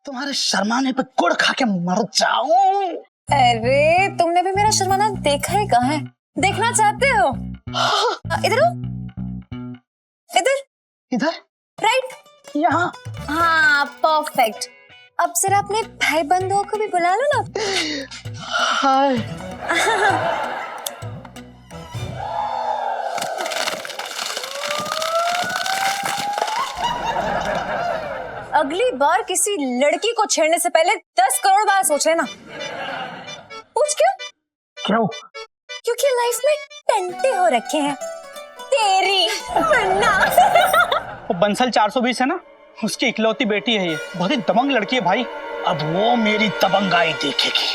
तुम्हारे शर्माने पे गुड़ खा के मर जाऊं। अरे तुमने भी मेरा शर्माना देखा है कहाँ है? देखना चाहते हो? इधर आओ। इधर इधर राइट यहाँ। हाँ परफेक्ट। अब जरा अपने भाई बंधुओं को भी बुला लो ना। हाय। अगली बार किसी लड़की को छेड़ने से पहले 10 करोड़ बार सोच लेना। पूछ क्यों? क्यों? क्योंकि लाइफ में टंटे हो रखे हैं तेरी वरना। वो बंसल 420 है ना, उसकी इकलौती बेटी है ये। बहुत ही दबंग लड़की है भाई। अब वो मेरी दबंगाई देखेगी।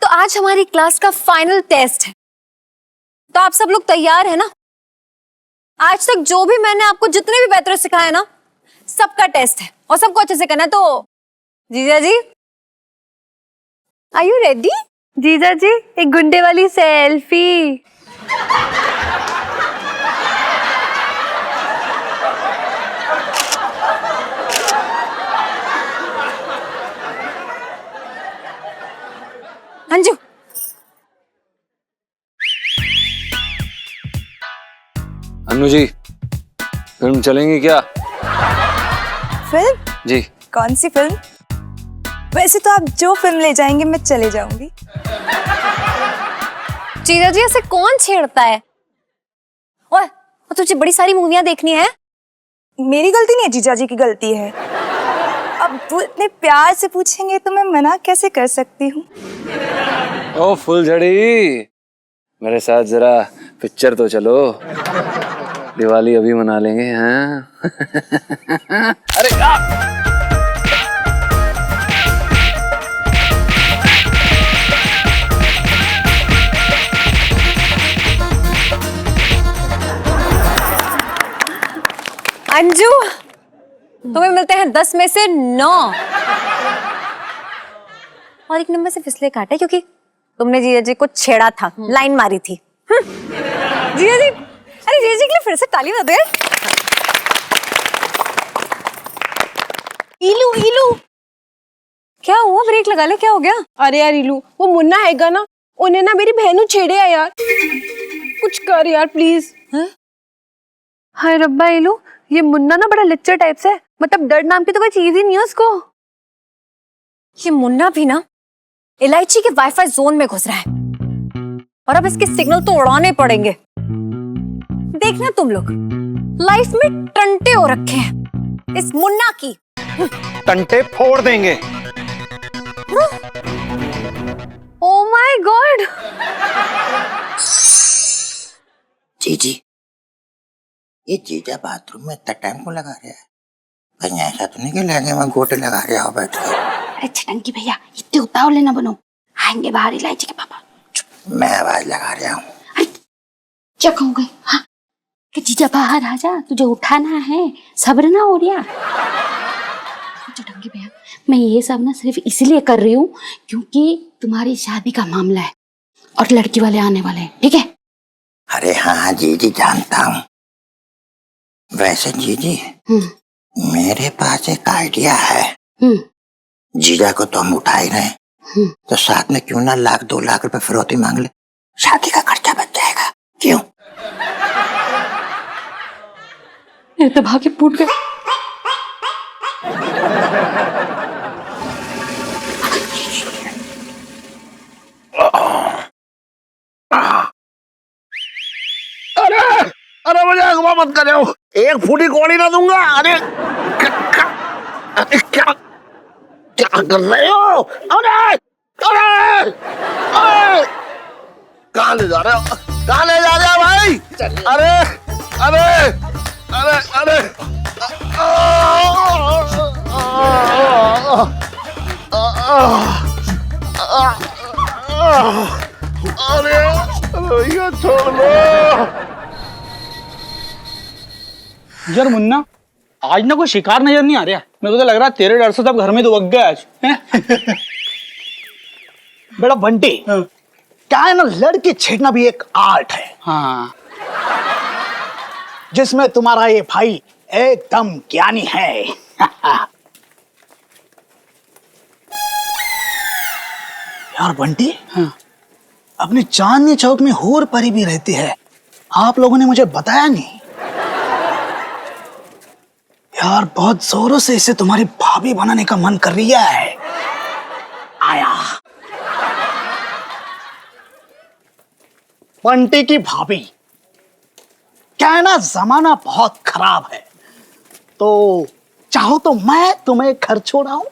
तो आज हमारी क्लास का फाइनल टेस्ट है, तो आप सब लोग तैयार है ना? आज तक जो भी मैंने आपको जितने भी बेहतर सिखाया ना, सबका टेस्ट है और सबको अच्छे से करना है। तो जीजा जी, आर यू रेडी? जीजा जी, एक गुंडे वाली सेल्फी। अंजू, अनु जी, फिल्म चलेंगी क्या? फिल्म? जी। कौन सी फिल्म? वैसे तो आप जो फिल्म ले जाएंगे मैं चले जाऊंगी। जीजा जी ऐसे कौन छेड़ता है? ओए, तुझे बड़ी सारी मूवियां देखनी है। मेरी गलती नहीं है, जीजा जी की गलती है। अब वो इतने प्यार से पूछेंगे तो मैं मना कैसे कर सकती हूँ? ओ फुलझड़ी, मेरे साथ जरा पिक्चर तो चलो, दिवाली अभी मना लेंगे। हाँ। अरे अंजू, तुम्हें मिलते हैं 10 में से 9 और एक नंबर से फिसले काटे क्योंकि तुमने जीजा जी को छेड़ा था, लाइन मारी थी। जीजा जी, अरे जीजा जी के लिए फिर से ताली बजा दो। इलू इलू, क्या हुआ? ब्रेक लगा ले, क्या हो गया? अरे यार इलू, वो मुन्ना हैगा ना, उन्हें ना मेरी बहनू छेड़े है यार। कुछ कर यार प्लीज। हाय रब्बा इलू, ये मुन्ना ना बड़ा लिच्चर टाइप से है। मतलब डर नाम की तो कोई चीज ही नहीं है उसको। ये मुन्ना भी ना इलायची के वाईफाई जोन में घुस रहा है और अब इसके सिग्नल तो उड़ाने पड़ेंगे। देखना तुम लोग, लाइफ में टंटे हो रखे हैं इस मुन्ना की। टंटे फोड़ देंगे। Oh my God. जी, ये जीजा बाथरूम में इतना टाइम को लगा रहा है? कहीं ऐसा तो नहीं कि लहंगे में गोटे लगा रहा हो बैठ के? अरे छटंकी भैया, इतने उतावले ना बनो, आएंगे बाहर इलायची के पापा। मैं आवाज लगा रहा हूँ। अरे क्या कहोगे? हाँ, कि जीजा बाहर आ जा, तुझे उठाना है, सब्र ना हो रहा। छटंकी भैया, मैं ये सब ना सिर्फ इसलिए कर रही हूँ क्योंकि तुम्हारी शादी का मामला है और लड़की वाले आने वाले हैं, ठीक है? अरे हाँ जीजी, जानता हूँ। वैसे जीजी, मेरे पास एक आइडिया है। जीजा को तो हम उठा ही रहे, तो साथ में क्यों ना 1-2 लाख रुपए फिरौती मांग ले, शादी का खर्चा बच जाएगा। क्यों? मेरे तो भाग्य फूट गए। अरे मुझे अगवा मत करे, एक फूटी कौड़ी ना दूंगा। अरे क्या कर रहे हो? अरे कहाँ ले जा रहे हो? कहाँ ले जा रहे हो भाई? अरे अरे अरे अरे अरे भैया छोड़ लो। यार मुन्ना, आज ना कोई शिकार नजर नहीं आ रहा। मेरे को तो लग रहा है तेरे डर से सब घर में दुबक गए आज। बड़ा बंटी, क्या है ना, लड़के छेड़ना भी एक आर्ट है। हाँ, जिसमें तुम्हारा ये भाई एकदम ज्ञानी है। यार बंटी, अपने चांदनी चौक में हूर परी भी रहती है, आप लोगों ने मुझे बताया नहीं। यार बहुत जोरों से इसे तुम्हारी भाभी बनाने का मन कर रही है। आया बंटी की भाभी, क्या है ना, जमाना बहुत खराब है, तो चाहो तो मैं तुम्हें घर छोड़ाऊं।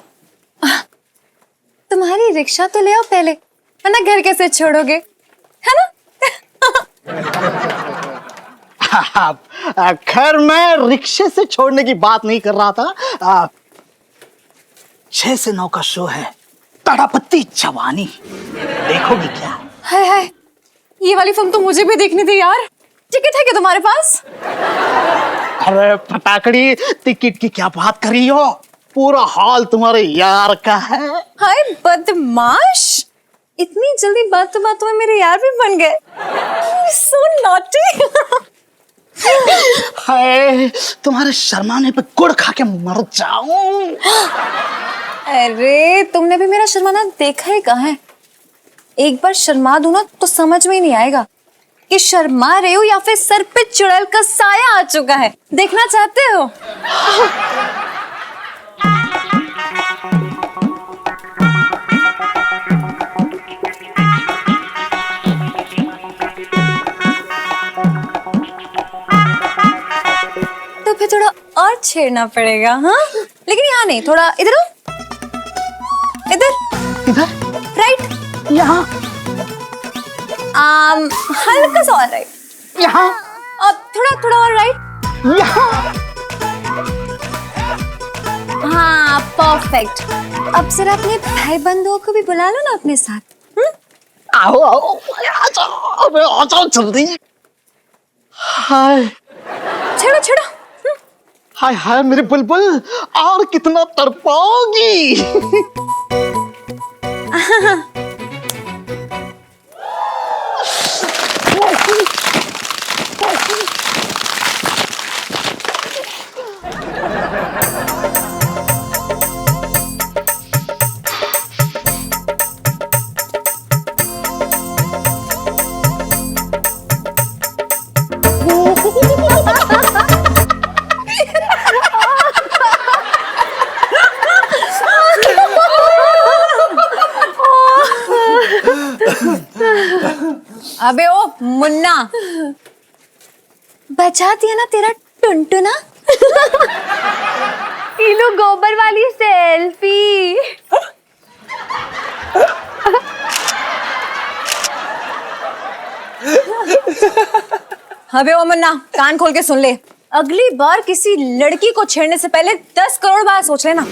तुम्हारी रिक्शा तो ले आओ पहले, वरना घर कैसे छोड़ोगे, है ना? खैर मैं रिक्शे से छोड़ने की बात नहीं कर रहा था। 6 से 9 का शो है, तड़पती जवानी, देखोगी क्या? हाय हाय, ये वाली फिल्म तो मुझे भी देखनी थी यार। टिकट है क्या तुम्हारे पास? अरे फटाकड़ी, टिकट की क्या बात कर रही हो? पूरा हॉल तुम्हारे यार का है। हाय बदमाश, इतनी जल्दी बातों बातों में मेरे यार भी बन गए। सो नॉटी। हाय, तुम्हारे शर्माने पे गुड़ खा के मर जाऊं। अरे तुमने भी मेरा शर्माना देखा ही कहाँ है? एक बार शर्मा दूं ना तो समझ में ही नहीं आएगा कि शर्मा रहे हो या फिर सर पे चुड़ैल का साया आ चुका है। देखना चाहते हो? तो फिर थोड़ा और छेड़ना पड़ेगा, हाँ? लेकिन यहाँ नहीं, थोड़ा इधर आओ। इधर इधर, राइट, यहाँ, हल्का सा और राइट, यहाँ, अब थोड़ा थोड़ा और राइट, यहाँ। हाँ परफेक्ट। अब जरा अपने भाई बंधुओं को भी बुला लो ना अपने साथ। आओ आओ, आ जाओ, अबे आ जाओ जल्दी। हाय छेड़ो छेड़ो। हाय हाय मेरे बुलबुल, और कितना तड़पाओगी। अबे ओ मुन्ना, बचा दिया ना तेरा टुनटुना। लो गोबर वाली सेल्फी। अबे ओ मुन्ना, कान खोल के सुन ले, अगली बार किसी लड़की को छेड़ने से पहले 10 करोड़ बार सोच लेना,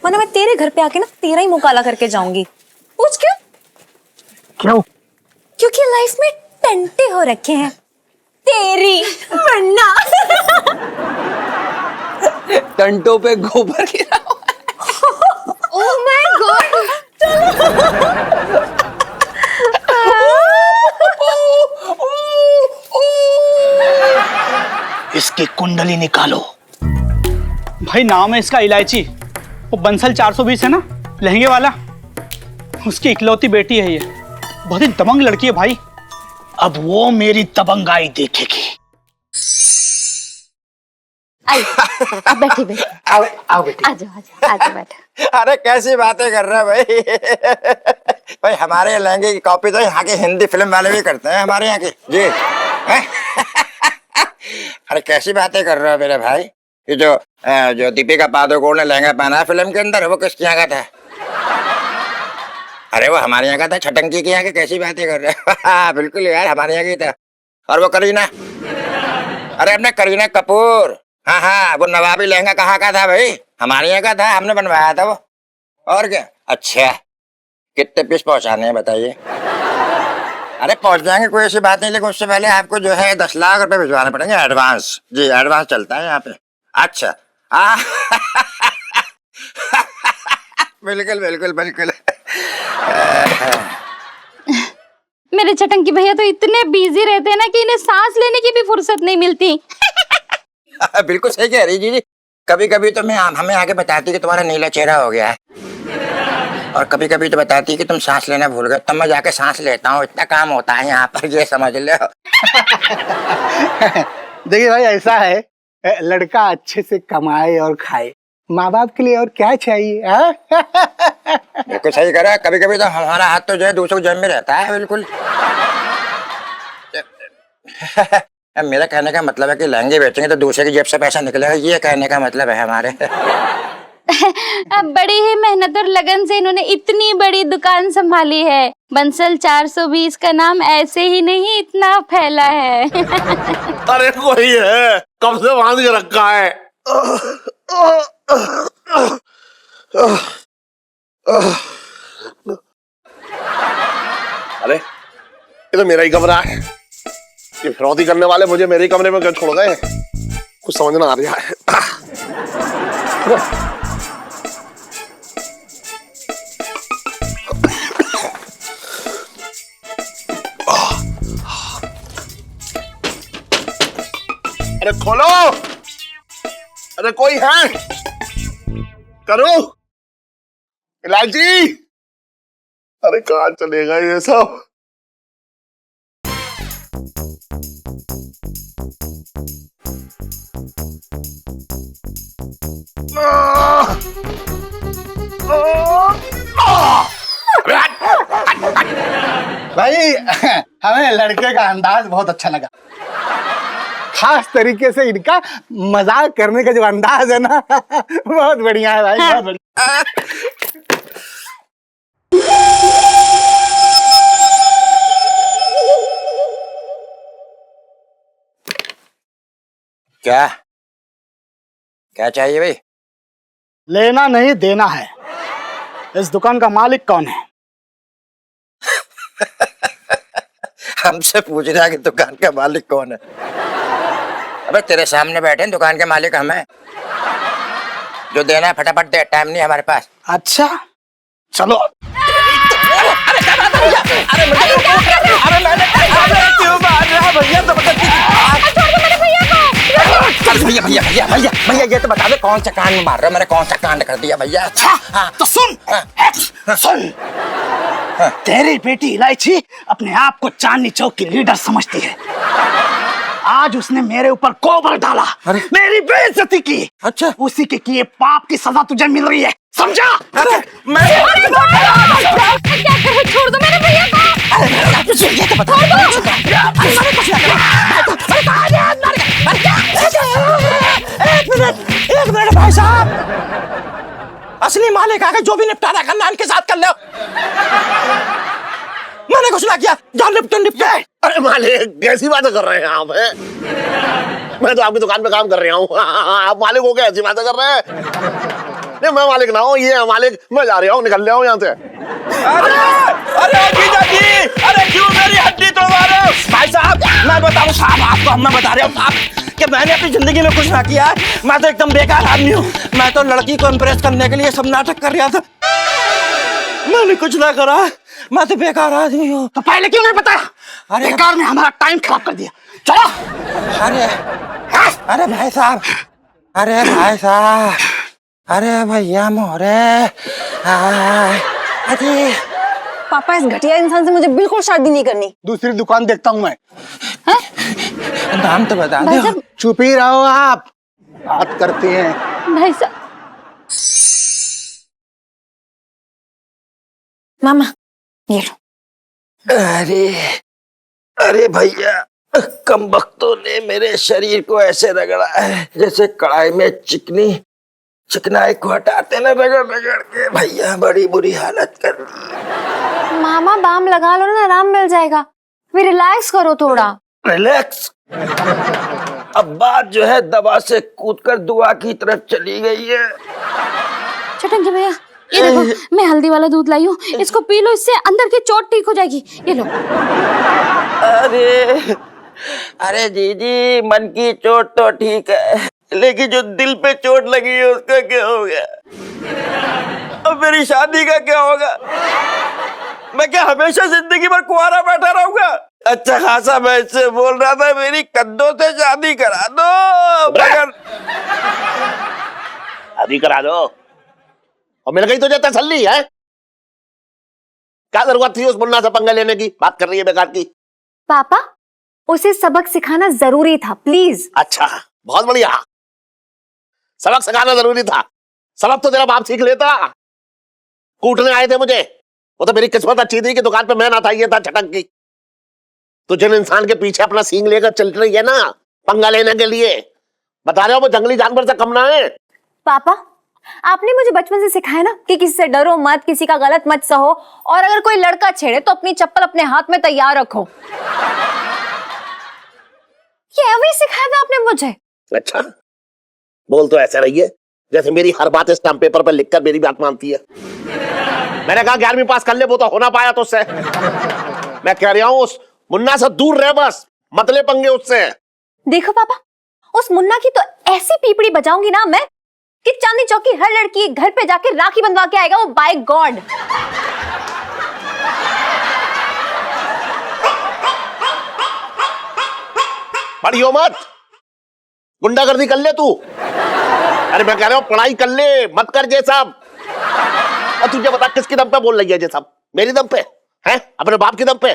वरना मैं तेरे घर पे आके ना तेरा ही मुंह काला करके जाऊंगी। पूछ क्यों? क्यों? क्योंकि लाइफ में टंटे हो रखे हैं तेरी वरना। टंटों पे गोबर गिरा हुआ। Oh my God. इसकी कुंडली निकालो। भाई नाम है इसका इलायची, वो बंसल 420 है ना, लहंगे वाला, उसकी इकलौती बेटी है ये, बहुत ही दबंग लड़की है भाई। अब वो मेरी दबंगाई देखेगी। अब बैठे बैठे, आओ आओ बेटी। आ जाओ आ जाओ बैठो। अरे कैसी बातें कर रहे हो भाई। भाई हमारे लहंगे की कॉपी तो यहाँ के हिंदी फिल्म वाले भी करते हैं, हमारे यहाँ की जी। हैं? अरे कैसी बातें कर रहे हो मेरे भाई, ये जो दीपिका पादुकोण ने लहंगा पहना है फिल्म के अंदर, वो किसके यहाँ का था? अरे वो हमारे यहाँ का था, छटंकी के यहाँ के। कैसी बातें कर रहे हो? बिल्कुल यार हमारे यहाँ की था। और वो करीना, अरे अपने करीना कपूर, हाँ हाँ, वो नवाबी लहंगा कहाँ का था भाई? हमारे यहाँ का था, हमने बनवाया था वो। और क्या? अच्छा, कितने पीस पहुँचाने हैं बताइए? अरे पहुँच जाएंगे, कोई ऐसी बात नहीं, लेकिन उससे पहले आपको जो है 10 लाख रुपए भिजवाने पड़ेंगे एडवांस। जी एडवांस चलता है यहाँ पे। अच्छा बिल्कुल बिल्कुल बिल्कुल। मेरे चटंकी भैया तो इतने बिजी रहते हैं ना कि इन्हें सांस लेने की भी फुर्सत नहीं मिलती। बिल्कुल सही कह रही जी। कभी कभी तो मैं हमें आगे बताती कि तुम्हारा नीला चेहरा हो गया है, और कभी कभी तो बताती कि तुम सांस लेना भूल गए, तब मैं जाके सांस लेता हूँ। इतना काम होता है यहाँ पर, ये समझ लो। देखिए भाई, ऐसा है, लड़का अच्छे से कमाए और खाए, माँ बाप के लिए और क्या चाहिए। बिल्कुल सही करा। कभी कभी तो हमारा हाथ तो जो है दूसरों जेब में रहता है। बिल्कुल। मेरा कहने का मतलब है कि लहंगे बेचेंगे तो दूसरे की जेब से पैसा निकलेगा, ये कहने का मतलब है हमारे। अब बड़ी ही मेहनत और लगन से इन्होंने इतनी बड़ी दुकान संभाली है। बंसल 420 का नाम ऐसे ही नहीं इतना फैला है। अरे कोई है, कब से बांध के रखा है। अरे ये तो मेरा ही कमरा है। ये फिरौती करने वाले मुझे मेरे ही कमरे में क्यों छोड़ गए, कुछ समझ ना आ रहा है। अरे खोलो, अरे कोई है? करो इलायची। अरे कहाँ चलेगा ये सब। भाई हमें लड़के का अंदाज बहुत अच्छा लगा, खास तरीके से इनका मजाक करने का जो अंदाज है ना, बहुत बढ़िया है भाई, बहुत बढ़िया। क्या क्या चाहिए भाई? लेना नहीं देना है। इस दुकान का मालिक कौन है? हमसे पूछ रहा है कि दुकान का मालिक कौन है? अबे तेरे सामने बैठे हैं, दुकान के मालिक हम हैं। जो देना है फटाफट दे, टाइम नहीं हमारे पास। अच्छा चलो। भैया भैया भैया भैया भैया ये तो बता दे कौन सा कांड मार रहा है? मैंने कौन सा कांड कर दिया भैया? अच्छा हाँ, तो सुन सुन, तेरी बेटी इलायची अपने आप को चांदनी चौक की लीडर समझती है। आज उसने मेरे ऊपर गोबर डाला, मेरी बेइज्जती की। अच्छा, उसी के किए पाप की सजा तुझे मिल रही है, समझा? मैं छोड़ दो मेरे भैया को। ये तो बता एक मिनट भाई साहब, असली मालिक आ गए, जो भी निपटारा करना इनके साथ कर लो। मैंने कुछ ना किया, जान निपटे। अरे मालिक कैसी बातें कर रहे हैं आप? मैं तो आपकी दुकान पे काम कर रहा हूँ, आप मालिक हो क्या ऐसी बातें कर रहे हैं? नहीं मैं मालिक ना हूँ, ये है मालिक। मैं जा रहा हूँ, निकल रहा हूँ यहाँ से। अरे जीजा जी, अरे क्यों मेरी हड्डी तोड़ रहे हो? भाई साहब मैं बताऊं साहब आपको, मैं बता रहा हूँ साहब कि मैंने अपनी जिंदगी में कुछ ना किया है। मैं तो एकदम बेकार आदमी हूँ। मैं तो लड़की को इम्प्रेस करने के लिए सब नाटक कर रहा था। मैंने कुछ ना करा, मैं तो बेकार आदमी हूँ। तो पहले क्यों नहीं बताया? अरे बेकार ने हमारा टाइम खराब कर दिया। चलो। अरे अरे भाई साहब, अरे भाई साहब, अरे भैया मोरे, अरे पापा इस घटिया इंसान से मुझे बिल्कुल शादी नहीं करनी। दूसरी दुकान देखता हूँ मैं। नाम तो बता दो। चुप ही रहो आप, बात करते हैं। भाई साहब, मामा ये लो। अरे अरे भैया, कमबख्तों ने मेरे शरीर को ऐसे रगड़ा है जैसे कढ़ाई में चिकनाई को हटाते ना, रगड़ रगड़ के। भैया बड़ी बुरी हालत कर दी। मामा बाम लगा लो ना, आराम मिल जाएगा। फिर रिलैक्स करो थोड़ा। रिलैक्स? अब बात जो है दवा से कूदकर दुआ की तरफ चली गई है। चटंकी भैया ये देखो, मैं हल्दी वाला दूध लाई हूँ, इसको पी लो, इससे अंदर की चोट ठीक हो जाएगी। ये लो। अरे अरे जीजी, मन की चोट तो ठीक है, लेकिन जो दिल पे चोट लगी है उसका क्या होगा? अब मेरी शादी का क्या होगा? मैं क्या हमेशा जिंदगी भर कुंवारा बैठा रहूंगा? अच्छा खासा मैं इससे बोल रहा था मेरी कद्दों से शादी करा दो, मगर शादी करा दो और मिल गई तुझे तसल्ली है? क्या जरूरत थी उस मुन्ना से पंगा लेने की? बात कर रही है बेकार की। पापा, उसे सबक सिखाना जरूरी था, प्लीज। अच्छा, बहुत बढ़िया। सबक सिखाना जरूरी था। सबक तो तेरा बाप सीख लेता। कूटने आए थे मुझे, वो तो मेरी किस्मत अच्छी थी कि दुकान पे मैं ना था, ये था छटक की। तो जिन इंसान के पीछे अपना सींग लेकर चल रही है ना पंगा लेने के लिए, बता रहे हो वो जंगली जानवर से कम ना है। पापा, आपने मुझे बचपन से सिखाया ना कि किसी से डरो मत, किसी का गलत मत सहो, और अगर कोई लड़का छेड़े तो अपनी चप्पल अपने हाथ में तैयार रखो। ये वही सिखाया था आपने मुझे। अच्छा, बोल तो ऐसा रही है जैसे मेरी हर बात स्टैम्प पेपर पर लिखकर मेरी बात मानती है। मैंने कहा 11वीं पास कर ले, वो तो होना पाया तो उससे। मैं कह रहा हूं उस मुन्ना से दूर रह, बस मत ले पंगे उससे। देखो पापा, उस मुन्ना की तो ऐसी पीपड़ी बजाऊंगी ना मैं कि चांदनी चौक की हर लड़की घर पे जाके राखी बंधवा के आएगा वो, बाय गॉड। पढ़ियो मत, गुंडागर्दी कर ले तू। अरे मैं कह रहा हूं पढ़ाई कर ले, मत कर ये सब। और तुझे बता किसकी दम पे बोल रही है ये सब? मेरी दम पे है? अपने बाप की दम पे?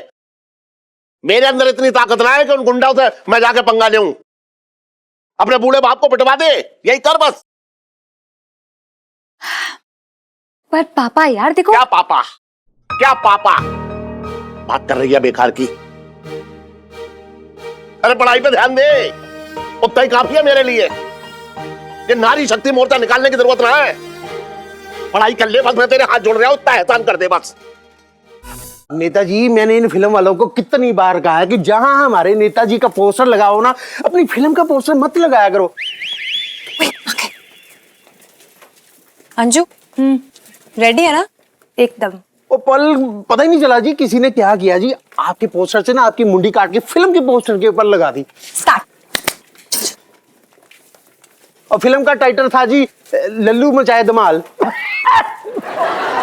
मेरे अंदर इतनी ताकत ना है कि उन गुंडाओं से मैं जाके पंगा लूं। अपने बूढ़े बाप को पिटवा दे, यही कर बस। पर पापा यार देखो। क्या पापा? क्या पापा? बात कर रही है बेकार की। अरे पढ़ाई पे ध्यान दे, उतना ही काफी है मेरे लिए। ये नारी शक्ति मोर्चा निकालने की जरूरत ना है। पढ़ाई कर ले बस, मैं तेरे हाथ जोड़ रहा हूं, उतना एहसान कर दे बस। नेताजी, मैंने इन फिल्म वालों को कितनी बार कहा है कि जहां हमारे नेताजी का पोस्टर लगाओ ना, अपनी फिल्म का पोस्टर मत लगाया करो। अंजू, रेडी है ना? एकदम। वो पल पता ही नहीं चला जी किसी ने क्या किया जी, आपके पोस्टर से ना आपकी मुंडी काट के फिल्म के पोस्टर के ऊपर लगा दी। स्टार्ट। और फिल्म का टाइटल था जी लल्लू मचाए धमाल।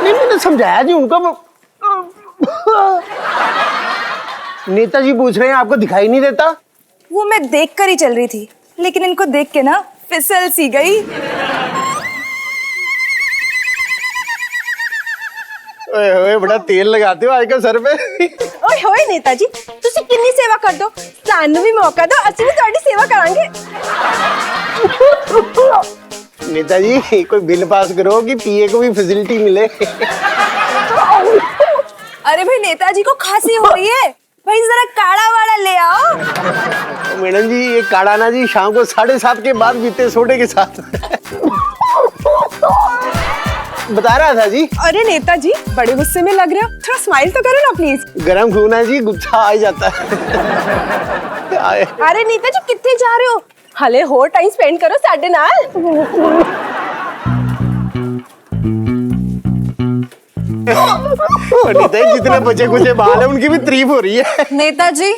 नहीं, मैंने समझाया जी उनको। नेताजी पूछ रहे हैं आपको दिखाई नहीं देता? वो मैं देखकर ही चल रही थी, लेकिन इनको देख के ना फिसल सी गई। ओए ओए, बड़ा तेल लगाते हो आजकल सर पे। ओए होए नेताजी, तुसी किन्नी सेवा कर दो, सानू भी मौका दो, असि भी तुहाडी सेवा करांगे। नेताजी, कोई बिल पास करो कि पीए को भी फैसिलिटी मिले। अरे भाई, नेताजी को खांसी हो रही है, भाई जरा काढ़ा वाला ले आओ। मैडम जी, ये काढ़ा ना जी शाम को 7:30 के बाद पीते सोडे के साथ। बता रहा था जी। अरे नेताजी, बड़े गुस्से में लग रहे हो, थोड़ा स्माइल तो करो ना प्लीज। गरम खून है जी, गुस्सा आ ही जाता है। अरे नेताजी कितने जा रहे हो? हले हो टाइम स्पेंड करो साडे नाल। नेताजी, जितने बचे कुचे बाल है उनकी भी तारीफ हो रही है। नेताजी,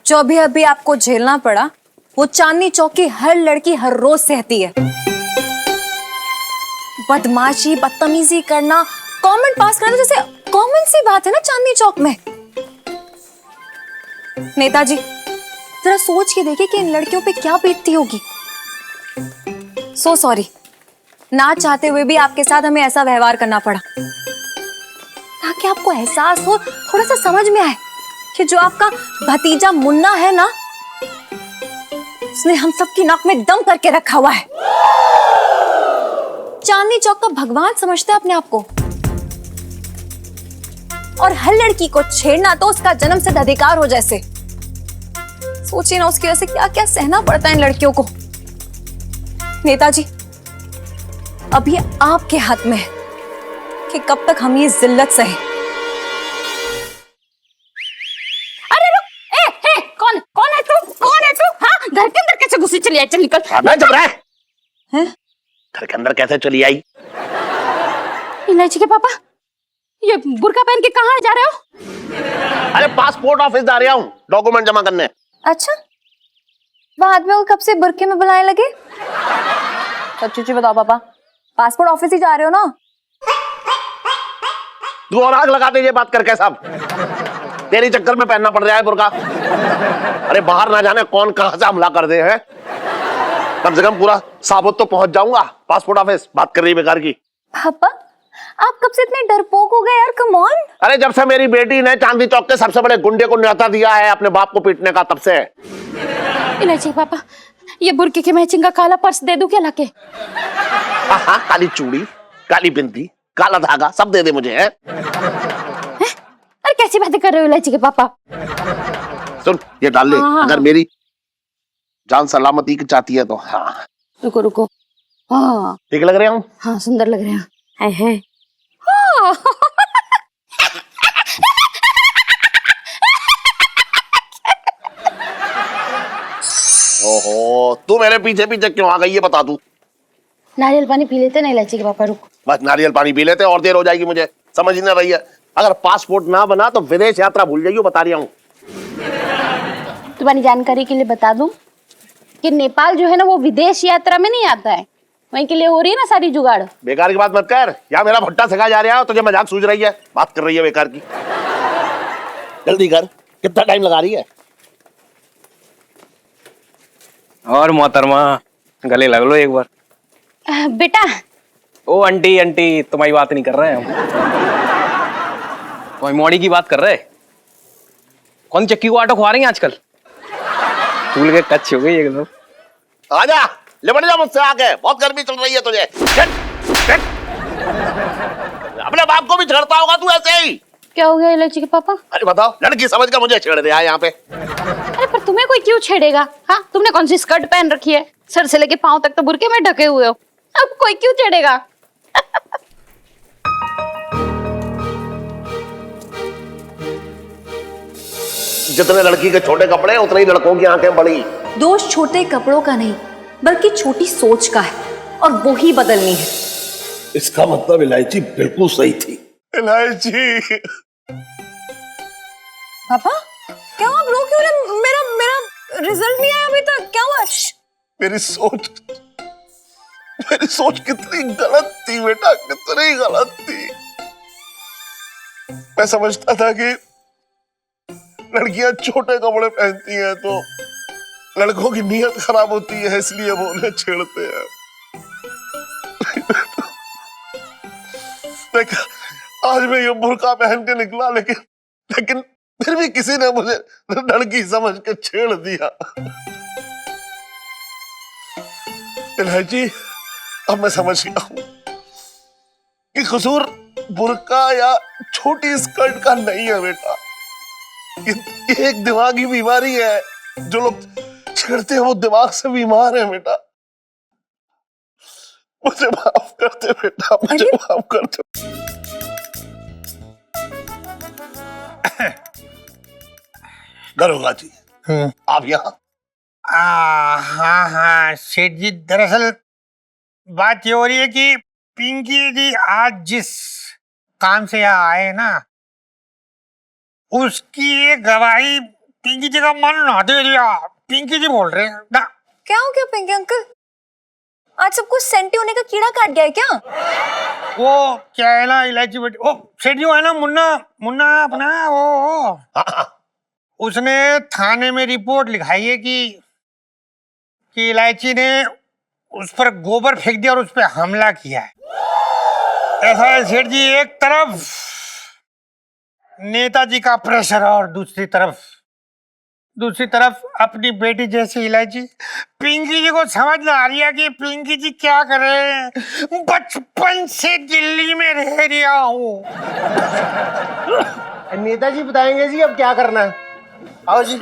जो भी अभी आपको झेलना पड़ा वो चांदनी चौक की हर लड़की हर रोज सहती है। बदमाशी, बदतमीजी करना, कमेंट पास करना जैसे कॉमन सी बात है ना चांदनी चौक में। नेताजी, जरा सोच के देखिए कि इन लड़कियों पे क्या बीतती होगी। सो सॉरी, ना चाहते हुए भी आपके साथ हमें ऐसा व्यवहार करना पड़ा, ताकि आपको एहसास हो, थोड़ा सा समझ में आए कि जो आपका भतीजा मुन्ना है ना, उसने हम सबकी नाक में दम करके रखा हुआ है। चांदनी चौक का भगवान समझता है अपने आप को, और हर लड़की को छेड़ना तो उसका जन्म सिद्ध अधिकार हो जैसे। सोचिए ना उसकी वजह से क्या क्या सहना पड़ता है इन लड़कियों को। नेताजी, अब ये आपके हाथ में है कि कब तक हम ये जिल्लत सहे। अरे रुक, ए, कौन कौन है तू? कौन है तू? हाँ, घर के अंदर कैसे घुसी चली आई? चल निकल। मैं जब रहा है घर के अंदर कैसे चली आई? इलायची के पापा, ये बुर्का पहन के कहाँ जा रहे हो? अरे पासपोर्ट ऑफिस जा रहा हूँ डॉक्यूमेंट जमा करने। अच्छा, बाद में वो कब से बुरके में बुलाने लगे? सच्ची बताओ पापा, पासपोर्ट ऑफिस ही जा रहे हो ना? तू और आग लगा दे ये बात करके सब। तेरे चक्कर में पहनना पड़ रहा है बुर्का। अरे बाहर ना जाने कौन कहां से हमला कर दे हैं। कम से कम पूरा साबुत तो पहुंच जाऊंगा पासपोर्ट ऑफिस। बात कर रही बेकार की। पापा आप कब से इतने डरपोक हो गए यार, कम ऑन। अरे जब से मेरी बेटी ने चांदी चौक के सबसे बड़े गुंडे को न्योता दिया है अपने बाप को पीटने का, तब से। इलायची पापा, ये बुर्के के मैचिंग का काला पर्स दे दूं क्या लाके? हाँ, काली चूड़ी, काली बिंदी, काला धागा सब दे दे मुझे है? अरे कैसी बातें कर रहे हो इलायची के पापा? सुन ये डाल ले। हाँ। अगर मेरी जान सलामती की चाहती है तो। हाँ रुको रुको। हाँ ठीक लग रहे हूँ? हाँ सुंदर लग रहे हैं। है ओहो, तू मेरे पीछे पीछे क्यों आ गई ये बता तू। नारियल पानी पी लेते ना इलायची के पापा, रुक। बस नारियल पानी पी लेते और देर हो जाएगी मुझे, समझ ही ना रही है। अगर पासपोर्ट ना बना तो विदेश यात्रा भूल जाइयो, बता रही हूँ। तुम्हारी जानकारी के लिए बता दूं कि नेपाल जो है ना वो विदेश यात्रा में नहीं आता है, वहीं के लिए हो रही है ना सारी जुगाड़। बेकार की बात मत कर, या मेरा भट्टा सिखा जा रहा है तुझे मजाक सूझ रही है, बात कर रही है बेकार की। जल्दी कर, कितना टाइम लगा रही है? और मोहतरमा गले लग लो एक बार। बेटा। ओ आंटी आंटी तुम्हारी बात नहीं कर रहे हैं हम, तुम्हारी मौड़ी की बात कर रहे। कौन चक्की को आटा खुआ रही है आजकल? फूल के कच्ची हो गई एकदम। आजा लिपट जा मुझसे आके, बहुत गर्मी चल रही है तुझे। अपने बाप को भी छेड़ता होगा तू ऐसे ही। क्या हो गया इलायची के पापा? अरे बताओ, लड़की समझ कर मुझे छेड़ दिया यहाँ पे। अरे पर तुम्हें कोई क्यों छेड़ेगा? हाँ तुमने कौन सी स्कर्ट पहन रखी है, सर से लेके पांव तक तो बुर्के में ढके हुए हो, अब कोई क्यों छेड़ेगा? जितने लड़की के छोटे कपड़े उतने ही लड़कों की आंखें बड़ी। दोष छोटे कपड़ों का नहीं बल्कि छोटी सोच का है, और वो ही बदलनी है। इसका मतलब इलायची बिल्कुल सही थी। इलायची। पापा क्या आप रो क्यों रहे? मेरा रिजल्ट नहीं आया अभी तक, क्या हुआ? मेरी सोच कितनी गलत थी बेटा, कितनी गलत थी। मैं समझता था कि लड़कियां छोटे कपड़े पहनती हैं तो लड़कों की नीयत खराब होती है, इसलिए वो उन्हें छेड़ते हैं। देख आज मैं ये बुर्का पहन के निकला, लेकिन फिर भी किसी ने मुझे लड़की समझ के छेड़ दिया। इलायची अब मैं समझ गया हूं कि कसूर बुर्का या छोटी स्कर्ट का नहीं है बेटा, ये एक दिमागी बीमारी है। जो लोग छेड़ते हैं वो दिमाग से बीमार है बेटा। मुझे माफ कर दे बेटा, मुझे माफ कर दे। दरोगा जी आप यहाँ? हाँ हाँ सेठ जी, दरअसल बात ये हो रही है कि पिंकी जी आज जिस काम से यहाँ आए ना, उसकी एक गवाही पिंकी जी का मन ना दे दिया। पिंकी जी बोल रहे हैं ना। क्या हो गया पिंकी अंकल? आज सब कुछ सेंटी होने का कीड़ा काट गया है क्या? वो क्या है ना इलायची बेटी, ओ सेठ जी है ना मुन्ना अपना वो उसने थाने में रिपोर्ट लिखाई है कि इलायची ने उस पर गोबर फेंक दिया और उस पर हमला किया है। ऐसा है सेठ जी, एक तरफ नेताजी का प्रेशर और दूसरी तरफ अपनी बेटी जैसी इलायची। पिंकी जी को समझ ना आ रही है कि पिंकी जी क्या करे। बचपन से दिल्ली में रह रहा हूँ। नेताजी बताएंगे जी अब क्या करना है। आओ जी।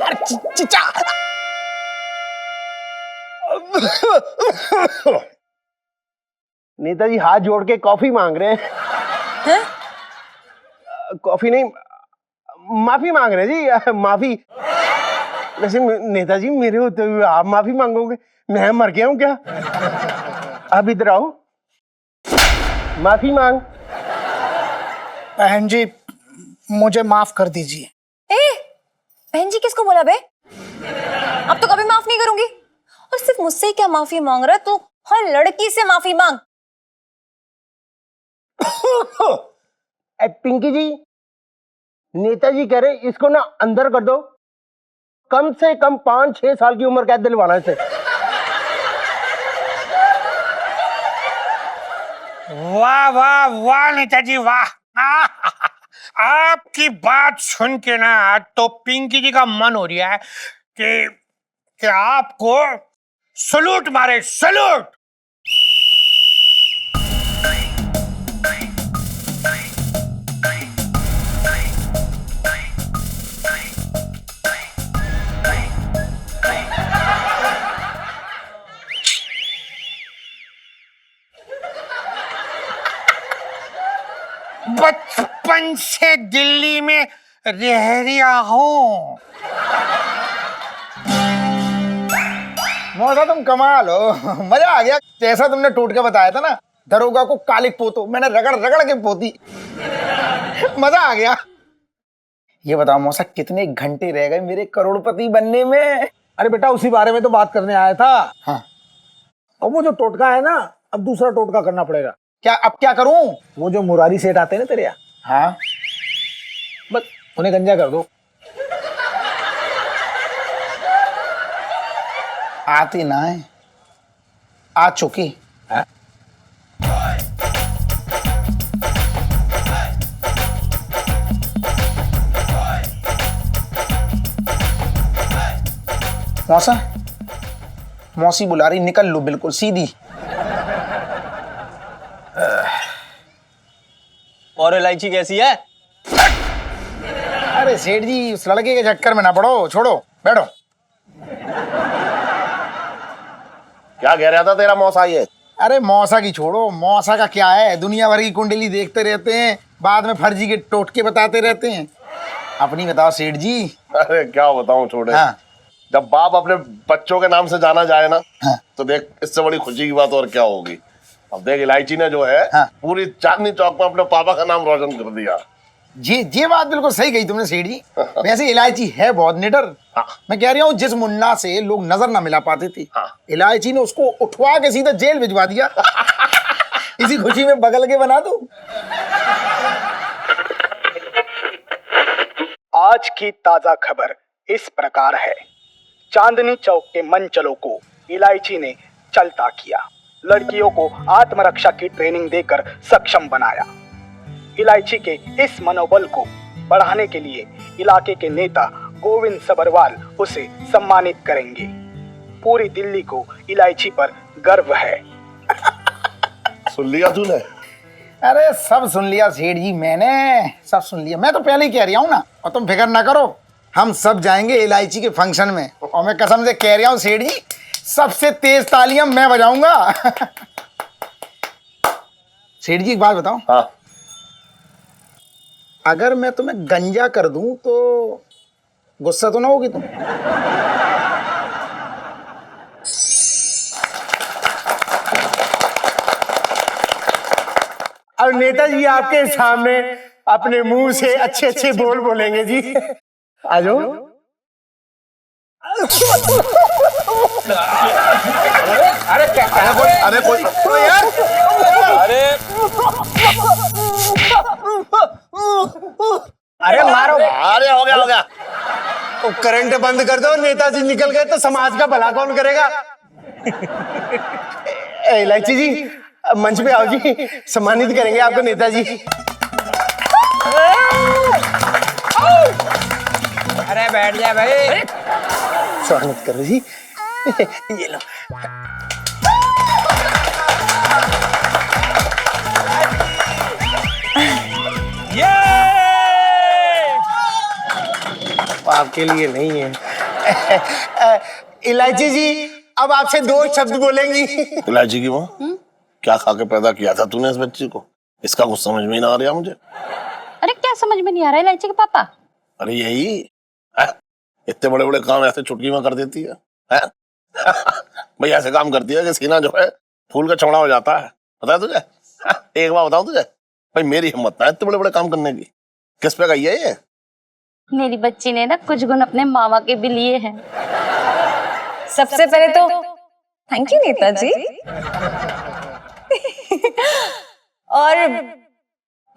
नेताजी हाथ जोड़ के कॉफी मांग रहे हैं। कॉफी नहीं, माफी मांग रहे हैं जी, माफी। वैसे नेताजी मेरे होते हुए आप माफी मांगोगे? मैं मर गया हूँ क्या? अब इधर आओ, माफी मांग। बहन जी मुझे माफ कर दीजिए। बहन जी किसको बोला बे? अब तो कभी माफ नहीं करूंगी। और सिर्फ मुझसे ही क्या माफी मांग रहा है तू, हर लड़की से माफी मांग। पिंकी जी, नेताजी कह रहे इसको ना अंदर कर दो, कम से कम 5-6 साल की उम्र कैद दिलवाना इसे। वाह वाह वाह नेताजी वाह। आपकी बात सुन के ना तो पिंकी जी का मन हो रहा है कि आपको सलूट मारे, सलूट। बचपन से दिल्ली में रह रहा हूँ। मौसा तुम कमाल हो, मजा आ गया। जैसा तुमने टूट के बताया था ना, दरोगा को कालिक पोतो, मैंने रगड़ रगड़ के पोती। मजा आ गया। ये बताओ मौसा, कितने घंटे रह गए मेरे करोड़पति बनने में? अरे बेटा, उसी बारे में तो बात करने आया था। हाँ। और वो जो टोटका है ना, अब दूसरा टोटका करना पड़ेगा। क्या अब क्या करूं? वो जो मुरारी सेठ आते हैं ना तेरे यहाँ, हाँ, बस उन्हें गंजा कर दो। आती ना है, आ चुकी। हाँ? मौसा, मौसी बुला रही, निकल लो बिल्कुल सीधी। और इलायची कैसी है? अरे सेठ जी, उस लड़के के चक्कर में ना पड़ो, छोड़ो, बैठो। क्या कह रहा था तेरा मौसा ये? अरे मौसा की छोड़ो, मौसा का क्या है, दुनिया भर की कुंडली देखते रहते हैं, बाद में फर्जी के टोटके बताते रहते हैं। अपनी बताओ सेठ जी। अरे क्या बताऊं, छोड़े। हाँ। जब बाप अपने बच्चों के नाम से जाना जाए ना, हाँ। तो देख इससे बड़ी खुशी की बात और क्या होगी। अब देख, इलायची ने जो है, हाँ। पूरी चांदनी चौक में अपने पापा का नाम रोशन कर दिया। ये बात बिल्कुल सही कही तुमने सेठ जी। वैसे इलायची है बहुत निडर। हाँ। मैं कह रहा हूँ, जिस मुन्ना से लोग नजर ना मिला पाते थे, हाँ। इलायची ने उसको उठवा के सीधा जेल भिजवा दिया। इसी खुशी में बगल के बना दो। आज की ताजा खबर इस प्रकार है। चांदनी चौक के मंचलों को इलायची ने चलता किया, लड़कियों को आत्मरक्षा की ट्रेनिंग देकर सक्षम बनाया। इलायची के इस मनोबल को बढ़ाने के लिए इलाके के नेता गोविंद सबरवाल उसे सम्मानित करेंगे। पूरी दिल्ली को इलायची पर गर्व है। सुन लिया तूने? अरे सब सुन लिया सेठ जी, मैंने सब सुन लिया। मैं तो पहले ही कह रहा हूँ ना, और तुम फिक्र ना करो, हम सब जाएंगे इलायची के फंक्शन में। और मैं कसम से कह रहा हूँ सेठ जी, सबसे तेज तालियां मैं बजाऊंगा। सेठ जी एक बात बताओ। हाँ। अगर मैं तुम्हें गंजा कर दूं तो गुस्सा तो ना होगी तुम? अब नेताजी आपके सामने अपने मुंह से अच्छे अच्छे बोल बोलेंगे जी। आ जाओ। अरे कोई यार, अरे मारो। अरे हो गया। तो करंट बंद कर दो, नेताजी निकल गए तो समाज का भला कौन करेगा? इलायची जी, मंच पे आओ जी, सम्मानित करेंगे आपको नेताजी। अरे बैठ जा भाई। स्वागत करो जी। ये लो। आपके लिए नहीं है। इलायची जी, अब आपसे 2 शब्द बोलेंगी। इलायची की माँ, क्या खा के पैदा किया था तूने इस बच्ची को? इसका कुछ समझ में नहीं आ रहा मुझे। अरे क्या समझ में नहीं आ रहा है इलायची के पापा? अरे यही है? इतने बड़े बड़े काम ऐसे चुटकी में कर देती है? भाई ऐसे काम करती है कि सीना जो है फूल का चौड़ा हो जाता है, पता है तुझे? एक बात बताऊं तुझे, भाई मेरी हिम्मत ना है इतने बड़े बड़े काम करने की। किस पे गई है ये? मेरी बच्ची ने ना कुछ गुण अपने मामा के भी लिए हैं। सबसे पहले तो थैंक यू नेताजी। और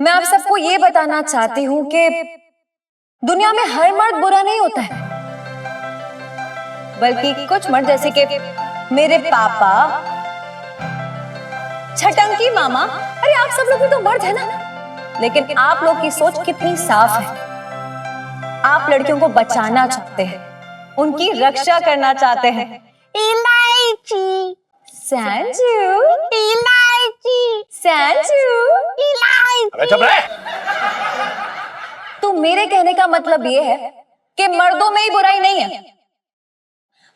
मैं आप सबको ये बताना चाहती हूँ कि दुनिया में हर मर्द बुरा नहीं होता है, बल्कि कुछ मर्द जैसे कि मेरे पापा, छटंकी मामा, अरे आप सब लोग भी तो मर्द है ना। लेकिन आप लोग की सोच कितनी साफ है। आप लड़कियों को बचाना चाहते हैं, उनकी रक्षा करना चाहते हैं। इलायची संजू, इलायची संजू, इलायची। चुप रहे। तो मेरे कहने का मतलब ये है कि मर्दों में ही बुराई नहीं है,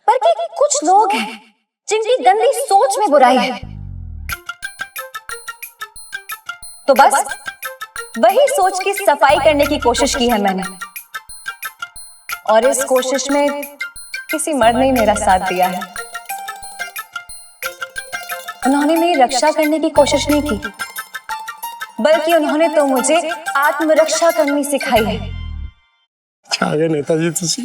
बल्कि कुछ लोग हैं जिनकी गंदी सोच में बुराई है। तो बस वही सोच की सफाई करने की कोशिश की है मैंने, और इस कोशिश में किसी मर्द ने मेरा साथ दिया है। उन्होंने मेरी रक्षा करने की कोशिश नहीं की, बल्कि उन्होंने तो मुझे आत्मरक्षा करनी सिखाई है। नेताजी तुसी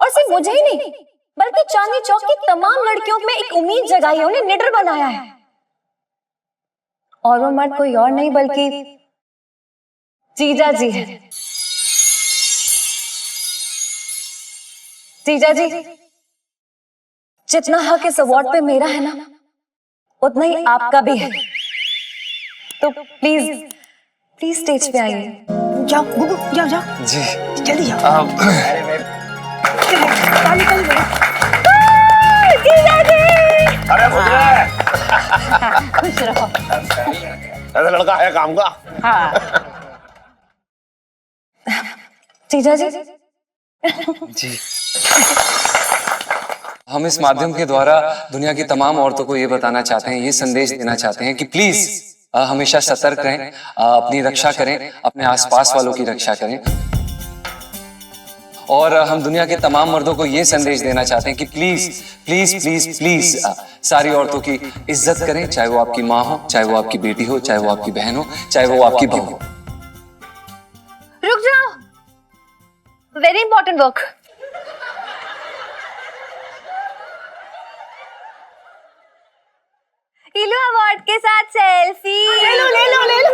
और सिर्फ मुझे ही नहीं, बल्कि चांदनी चौक की तमाम लड़कियों में एक उम्मीद जगाई है, उन्हें निडर बनाया है। और वो मर्द कोई और नहीं बल्कि जीजा जी है। जीजा जी, जितना हक इस अवार्ड पे मेरा है ना, उतना ही आपका भी है। तो प्लीज प्लीज स्टेज पे आइए। जाओ गुगु, जाओ जाओ जी जल्दी जाओ। जीजा जी अरे खुश रहो। ऐसा लड़का है काम का। हाँ जीजा जी। जी, हम इस माध्यम के द्वारा दुनिया की तमाम औरतों को ये बताना चाहते हैं, ये संदेश देना चाहते हैं कि प्लीज हमेशा सतर्क रहें, अपनी रक्षा करें, अपने आसपास वालों की रक्षा करें। और हम दुनिया के तमाम मर्दों को ये संदेश देना चाहते हैं कि प्लीज प्लीज प्लीज प्लीज सारी औरतों की इज्जत करें, चाहे वो आपकी माँ हो, चाहे वो आपकी बेटी हो, चाहे वो आपकी बहन हो, चाहे वो आपकी बहू हो। रुक जाओ, वेरी इंपॉर्टेंट वर्क। इलो अवार्ड के साथ सेल्फी। ले लो ले लो ले लो।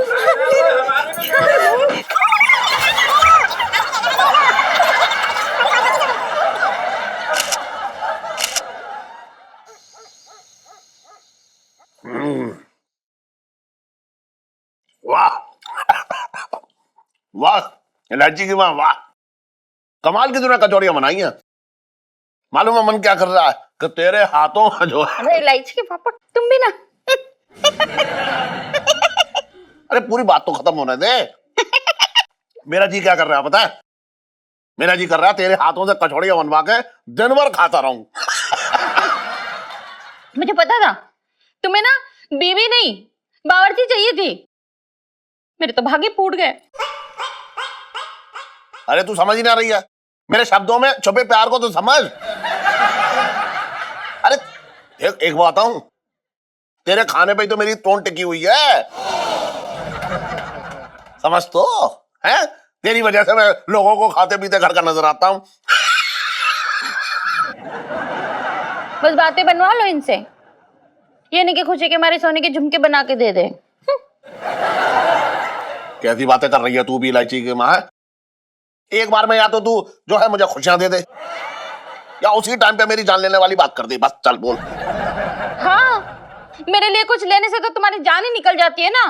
वाह वाह इलायची की माँ, वाह कमाल की तूने कचौड़ियां बनाई हैं। मालूम है मन क्या कर रहा है कि तेरे हाथों का जो है। अरे इलायची के पापा तुम भी ना। अरे पूरी बात तो खत्म होने दे। मेरा जी क्या कर रहा है पता है? मेरा जी कर रहा है तेरे हाथों से कचौड़ियां बनवा के दिन भर खाता रहूं। मुझे पता था तुम्हें ना बीवी नहीं बावर्ची चाहिए थी, मेरे तो भाग्य फूट गए। अरे तू समझ ही ना रही है मेरे शब्दों में छुपे प्यार को, तो समझ। अरे एक बात बताऊं, तेरे खाने पे ही तो मेरी तोंड टिकी हुई है, समझ तो है। तेरी वजह से मैं लोगों को खाते पीते घर का नजर आता हूं। बस बातें बनवा लो इनसे, ये नहीं कि खुशी के मारे सोने के झुमके बना के दे दे। कैसी बातें कर रही है तू भी इलायची की माँ। एक बार में या तो तू जो है मुझे खुशियां दे दे, या उसी टाइम पे मेरी जान लेने वाली बात कर दे। बस चल बोल। हाँ, मेरे लिए कुछ लेने से तो तुम्हारी जान ही निकल जाती है ना।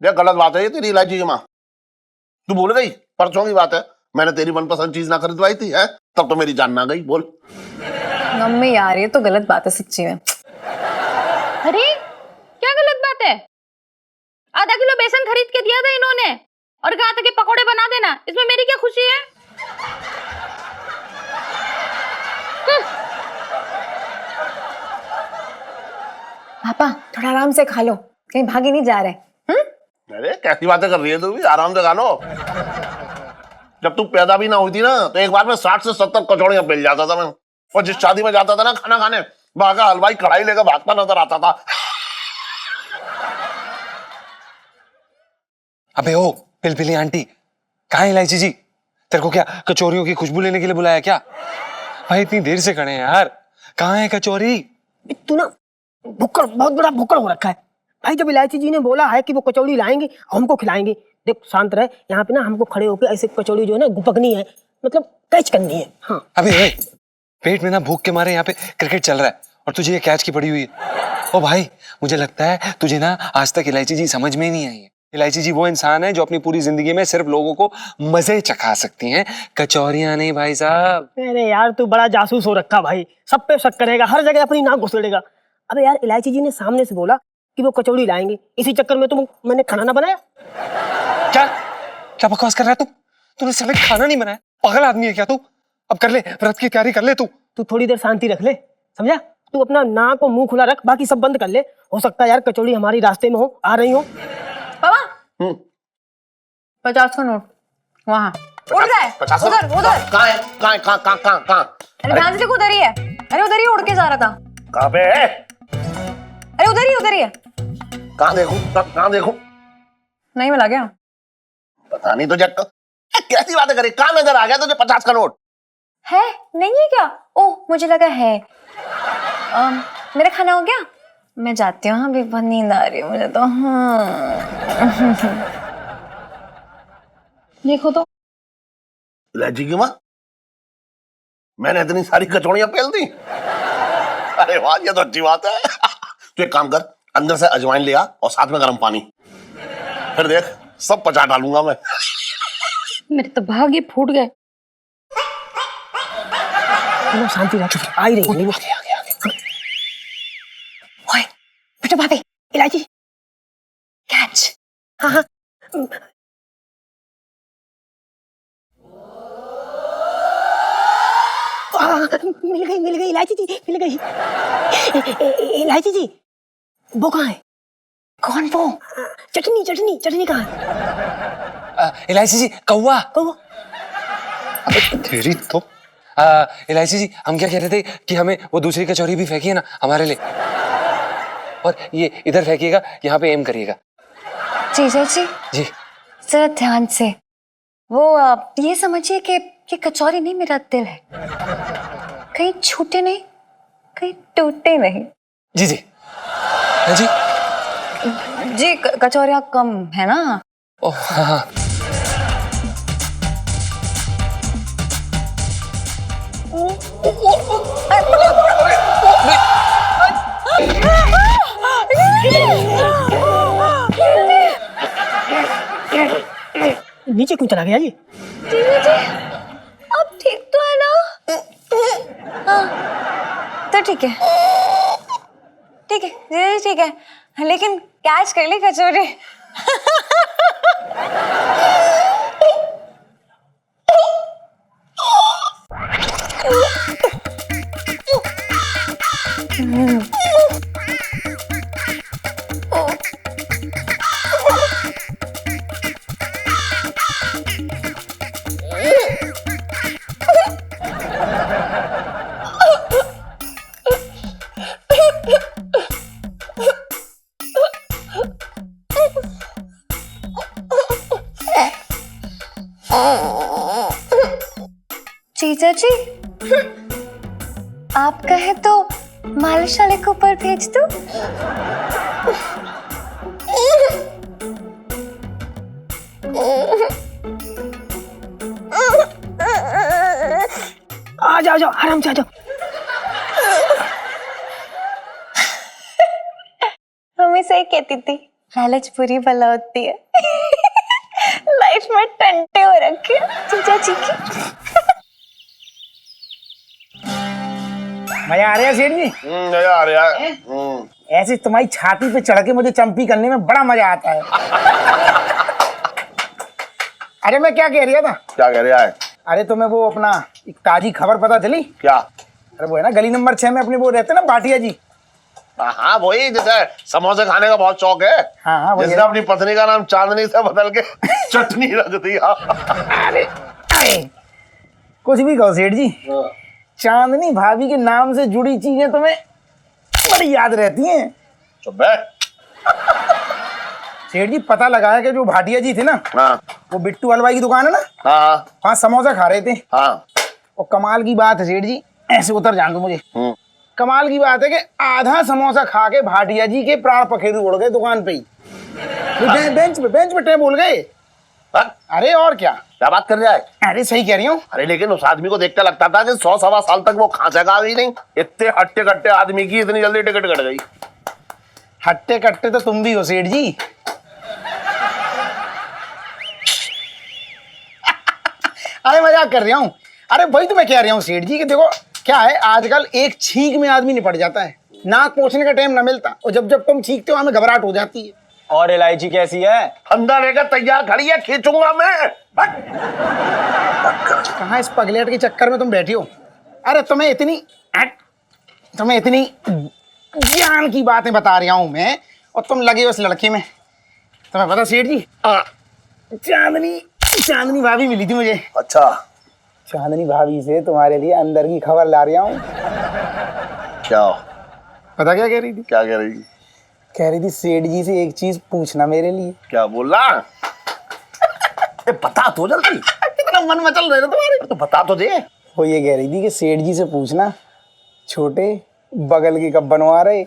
ये गलत बात है ये तेरी इलायची की माँ। तू भूल गई परसों की बात है, मैंने तेरी मनपसंद चीज ना खरीदवाई थी है, तब तो मेरी जान ना गई। बोल। मम्मी यार ये तो गलत बात है सच्ची में। अरे क्या गलत बात है? आधा किलो बेसन खरीद के दिया था इन्होंने और कहा था कि पकोड़े बना देना, इसमें मेरी क्या खुशी है? पापा थोड़ा आराम से खा लो, कहीं भागे नहीं जा रहे। अरे कैसी बातें कर रही है तू भी, आराम से खा लो। जब तू पैदा भी ना हुई थी ना तो एक बार में 60 से 70 कचौड़ियां बेल जाता था मैं, और जिस शादी में जाता था ना खाना खाने, वहां का हलवाई कढ़ाई लेकर भागता नजर आता था। अबे ओ पिलपिली आंटी, कहाँ है इलायची जी? तेरे को क्या कचौरियों की खुशबू लेने के लिए बुलाया क्या? भाई इतनी देर से खड़े हैं यार, कहाँ है कचौरी? तू ना भुक्कड़, बहुत बड़ा भुक्कड़ हो रखा है भाई। जब इलायची जी ने बोला है कि वो कचौड़ी लाएंगे हमको खिलाएंगे, देख शांत रहे, यहाँ पे ना हमको खड़े होकर ऐसे कचौड़ी जो है ना गुपकनी है, मतलब कैच करनी है। हाँ अबे पेट में ना भूख के मारे यहाँ पे क्रिकेट चल रहा है और तुझे ये कैच की पड़ी हुई है। ओ भाई मुझे लगता है तुझे ना आज तक इलायची जी समझ में ही नहीं आई है। इलायची जी वो इंसान है जो अपनी पूरी जिंदगी में सिर्फ लोगों को मजे चखा सकती हैं, कचौरियां नहीं भाई साहब। अरे यार तू बड़ा जासूस हो रखा भाई, सब पे शक करेगा, हर जगह अपनी नाक घुसेड़ेगा। अबे यार इलायची जी ने सामने से बोला कि वो कचौड़ी लाएंगे, इसी चक्कर में तो मैंने खाना ना बनाया। क्या क्या बकवास कर रहा है तू? तूने साले खाना नहीं बनाया? पागल आदमी है क्या तू? अब कर ले, व्रत की तैयारी कर ले तू थोड़ी देर शांति रख ले, समझा? तू अपना नाक और मुंह खुला रख, बाकी सब बंद कर ले। हो सकता है यार कचौड़ी हमारी रास्ते में हो, आ रही हो। पापा 50 का नोट वहाँ उड़ रहा है। 50 उधर उधर कहाँ है? कहाँ है? कहाँ? अरे ध्यान से देखो, उधर ही है। अरे उधर ही उड़ के जा रहा था। कहाँ पे है? अरे उधर ही है। कहाँ देखूं? नहीं मिला क्या? पता नहीं तुझे कैसी बातें करे, कहाँ नजर आ गया तुझे 50 का नोट? है नहीं है क्या? ओह मुझे लगा है। मेरा खाना हो गया? मैं जाती हूँ, अभी बहुत नींद आ रही है मुझे तो। हाँ देखो तो इलायची की माँ, मैंने इतनी सारी कचौड़ियां पेल दी। अरे वाह, ये तो अच्छी बात है। तू एक काम कर, अंदर से अजवाइन ले आ और साथ में गर्म पानी, फिर देख सब पचा डालूंगा मैं। मेरे तो भाग्य फूट गए। शांति रख, आ ही रही है। ओए बेटा भाभी, इलायची कैच। हाँ मिल गई इलायची जी, मिल गई। इलायची जी वो कहाँ है? कौन वो? चटनी कहाँ है? इलायची जी कौवा। अबे तेरी तो इलायची जी हम क्या कह रहे थे कि हमें वो दूसरी कचौरी भी फेंकी है ना हमारे लिए, और ये इधर फेंकिएगा, यहाँ पे एम करिएगा। जीजा जी जी जरा ध्यान से। वो ये समझिए कि ये कचौरी नहीं, मेरा दिल है। कहीं छूटे नहीं, कहीं टूटे नहीं। जी जी हाँ जी जी कचौरियाँ कम है ना? ओह हाँ। नीचे क्यों चला गया ये? अब ठीक तो है ना? हाँ तो ठीक है ठीक है, लेकिन कैच कर ली कचौरी। जीजा जी आप कहे तो मालिश वाले को ऊपर भेज दो। आ जाओ आराम से आ जाओ। मम्मी सही कहती थी, लालच बुरी बला होती है। लाइफ में टंटे हो रखे जीजा जी की। मजा आ रहा है सेठ जी? मजा आ रहा है। ऐसे तुम्हारी छाती पे चढ़ के मुझे चंपी करने में बड़ा मजा आता है। अरे मैं क्या कह रहा था? क्या कह रहा है? अरे तुम्हें वो अपना एक ताजी खबर पता चली? क्या? अरे वो है ना गली नंबर 6 में अपने वो रहते ना भाटिया जी। हाँ वही, जैसे समोसे खाने का बहुत शौक है। हाँ जिसने अपनी पत्नी का नाम चांदनी से बदल के चटनी रख दिया। अरे कुछ भी कहो सेठ जी, चांदनी भाभी के नाम से जुड़ी चीजें तुम्हें बड़ी याद रहती हैं। चुप बैठ। सेठ जी पता लगा है कि जो भाटिया जी थे ना, हाँ वो बिट्टू हलवाई की दुकान है ना, हाँ वहाँ समोसा खा रहे थे। हाँ और कमाल की बात है सेठ जी, ऐसे उतर जान दो मुझे। कमाल की बात है कि आधा समोसा खा के भाटिया जी के प्राण पखेरु उड़ गए दुकान पे ही। बेंच पे टे बोल गए अरे और क्या बात कर रहा है? अरे सही कह रही हूँ। अरे लेकिन उस आदमी को देखते लगता था कि 100-125 साल तक वो खांचेगा ही नहीं। इतने हट्टे कट्टे आदमी की इतनी जल्दी टिकट कट गई। हट्टे कट्टे तो तुम भी हो सेठ जी। अरे मजाक कर रहा हूँ। अरे भाई तो मैं कह रहा हूँ सेठ जी कि देखो क्या है, आजकल एक छींक में आदमी निपट जाता है, नाक पोंछने का टाइम ना मिलता, और जब जब तुम छींकते हो हमें घबराहट हो जाती है। और इलायची कैसी है? अंदर रहेगा तैयार खड़ी है, खींचूंगा मैं। कहाँ इस पगलेट के चक्कर में तुम बैठी हो? अरे तुम्हें इतनी ज्ञान की बातें बता रहा हूं मैं, और तुम लगे हो उस लड़के में। तुम्हें पता सेठ जी, चांदनी भाभी मिली थी मुझे। अच्छा, चांदनी भाभी से तुम्हारे लिए अंदर की खबर ला रहा हूँ। क्या पता क्या कह रही थी? क्या कह रही थी? कह रही थी सेठ जी से एक चीज पूछना मेरे लिए। क्या बोला? बता तो जल्दी। कितना मन मचल रहे तुम्हारे, तो बता तो दे। वो ये कह रही थी कि सेठ जी से पूछना छोटे बगल की कब बनवा रहे।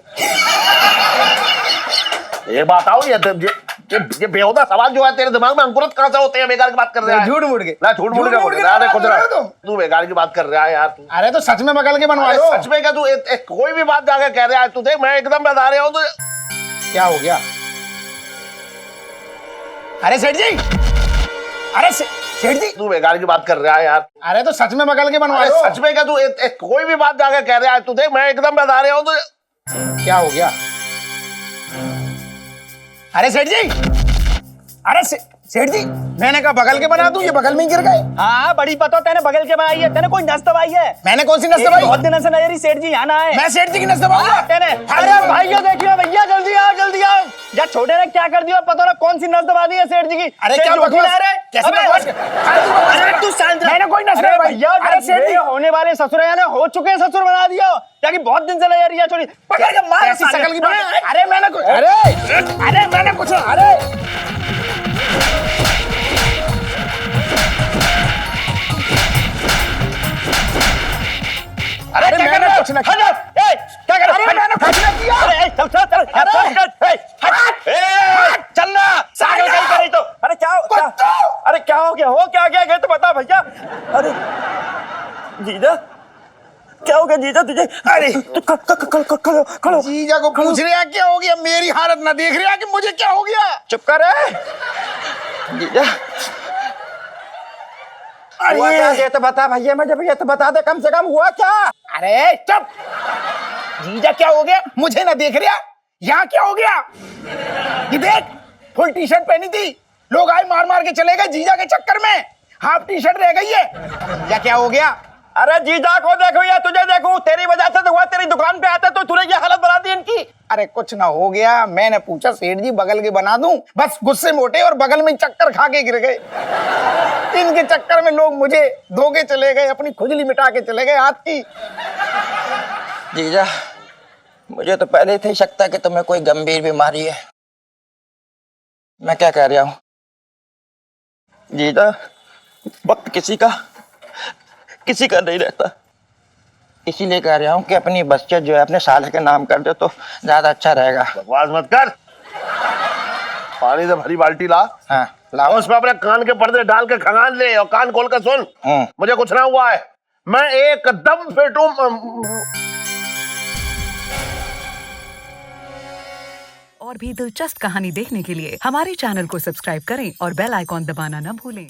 ये बात आओ, ये बेहुदा सवाल जो है तेरे दिमाग में अंकुरित कहाँ से होते हैं? बेकार की बात कर रहा है। झूठ मूठ के ना, झूठ मूठ के तू बेकार की बात कर रहा है यार। अरे तो सच में बगल के बनवा लो। सच में क्या तू कोई भी बात जाके कह रहा है? तू देख मैं एकदम बता रहा हूँ तो क्या हो गया? अरे सेठ जी, अरे सेठ जी तू बेकार की बात कर रहा है यार। अरे तो सच में बगल के बनवा लो। सच में क्या तू कोई भी बात जाके कह रहा है? तू देख मैं एकदम बता रहा हूँ तो क्या हो गया? अरे सेठ जी, अरे सेठ जी, मैंने कहा बगल के बना दूं, ये बगल में ही गिर गए। हाँ बड़ी पता, तेने बगल के बनाई है, तेने कोई नस दबाई है? मैंने कौन सी नस दबाई? बहुत दिन से नजर सेठ जी यहाँ ना है। मैं सेठ जी की नस दबाऊंगा? तेने अरे भाई ये देखियो भैया, जल्दी आओ जल्दी आओ। यार छोटे ने क्या कर दिया पता ना, कौन सी नस दबा दी है सेठ जी की। अरे क्या बकवास? कैसे बकवास? अरे तू शांत रह। मैंने कोई नस नहीं दबाई। भैया अरे सेठ जी होने वाले ससुर ने हो चुके हैं ससुर बना दिया, क्या कि बहुत दिन से नजर रिया छोड़ी पकड़ के मार ऐसी शकल की बात। अरे मैंने कुछ, अरे मैंने कुछ, अरे अरे मैंने कुछ ना किया। क्या कर रहा है? मैंने कुछ ना किया। अरे चल चल चल चलना सागल कहीं करी तो। अरे क्या अरे क्या हो गया? हो क्या गया गए तो बता भैया। अरे जीजा क्या हो गया जीजा तुझे? अरे तू खड़ो। जीजा को पूछ रहा क्या हो गया? मेरी हालत ना देख रहा कि मुझे क्या हो गया? चुप कर जीजा। हुआ क्या? ये तो बता भैया, मुझे भैया तो बता दे कम से कम हुआ क्या? अरे चुप। जीजा क्या हो गया? मुझे ना देख रहा? यहाँ क्या हो गया? ये देख, फुल टी शर्ट पहनी थी, लोग आए मार मार के चले गए जीजा के चक्कर में, हाफ टी शर्ट रह गई है। या क्या हो गया? अरे जीजा को देखो या तुझे देखो, तेरी वजह से तो हुआ। तेरी दुकान पे आता तो तूने ये हालत बना दी इनकी। अरे कुछ ना हो गया, मैंने पूछा सेठ जी बगल के बना दूं, बस गुस्से मोटे और बगल में चक्कर खा के गिर गए। इनके चक्कर में लोग मुझे धोके चले गए, अपनी खुजली मिटा के चले गए हाथ की। जीजा मुझे तो पहले से ही शक था कि तुम्हें कोई गंभीर बीमारी है। मैं क्या कह रहा हूँ जीजा, वक्त किसी का नहीं रहता, इसीलिए कह रहा हूँ कि अपनी बचत जो है अपने साले के नाम कर दो तो ज्यादा अच्छा रहेगा। बकवास मत कर। पानी से भरी बाल्टी ला। हाँ लाओ। उसमें अपने कान के पर्दे डाल के खंगाल ले और कान खोल कर सुन। मुझे कुछ ना हुआ है, मैं एकदम फिट हूँ। और भी दिलचस्प कहानी देखने के लिए हमारे चैनल को सब्सक्राइब करें और बेल आइकॉन दबाना न भूलें।